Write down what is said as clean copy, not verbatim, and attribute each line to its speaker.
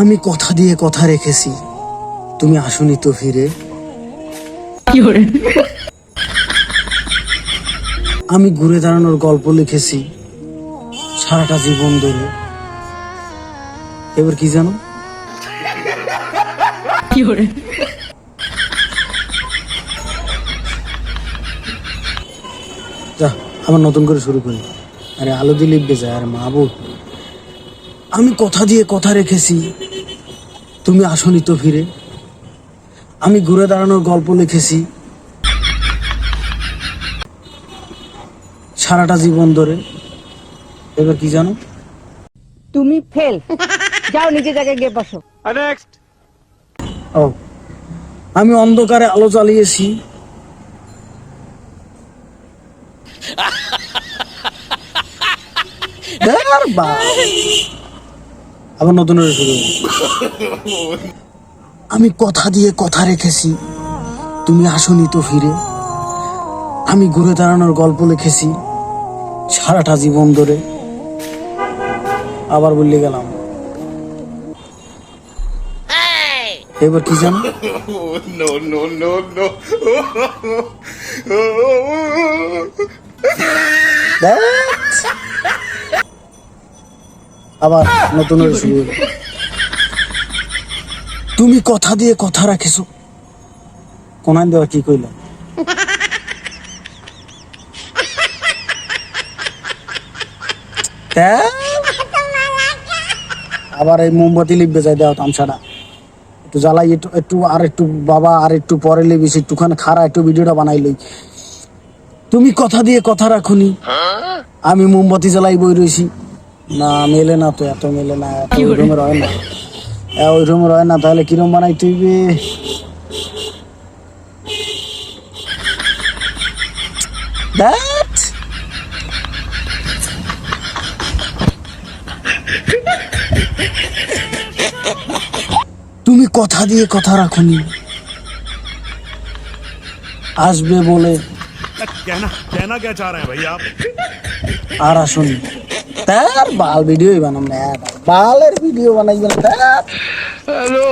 Speaker 1: আমি কথা দিয়ে কথা রেখেছি, তুমি আসনি তো ফিরে। আমি ঘুরে দাঁড়ানোর গল্প লিখেছি সারাটা জীবন ধরে। এবার কি জানো? যা, আবার নতুন করে শুরু করি। আরে আলো দিয়ে লিখবে যায়। আরে মাহবুব, আমি কথা দিয়ে কথা রেখেছি, তুমি আসনি তো ফিরে। আমি ঘুরে দাঁড়ানোর গল্প লিখেছি সারাটা জীবন ধরে। এবার কি জানো?
Speaker 2: তুমি ফেল। যাও নিজে জায়গায় গিয়ে বসো।
Speaker 1: ও, আমি অন্ধকারে আলো জ্বালিয়েছি, আবার নতুন করে শুরু। আমি কথা দিয়ে কথা রেখেছি, তুমি আসনি তো ফিরে। আমি ঘুরে দাঁড়ানোর গল্প লিখেছি সারাটা জীবন ধরে। আবার বললে গেলাম। এবার কি জানো? আবার নতুন করে শুরু। তুমি কথা দিয়ে কথা রাখিস। কোনায় দেওয়া কি কইল? আবার এই মোমবাতি লিখবে যাই দেওয়া তামসাটা একটু জ্বালাই, একটু একটু আর একটু বাবা, আর একটু পরে লিবিস, একটুখানি খারা একটু ভিডিওটা বানাই লই। তুমি কথা দিয়ে কথা রাখুনি, আমি মোমবাতি জ্বালাই বই রয়েছি। না মেলে না তো, এত মেলে না, এত ওই রুমের হয় না, ওই রুমের হয় না। তাহলে কিরম বানাই তুইবে? তুমি কথা দিয়ে কথা রাখুনি, আসবে বলে
Speaker 3: कहना क्या चाह रहे हैं भाई आप?
Speaker 1: আর আসুনি। তার বাল ভিডিও বানাম না, বালের ভিডিও বানাইবেন। হ্যালো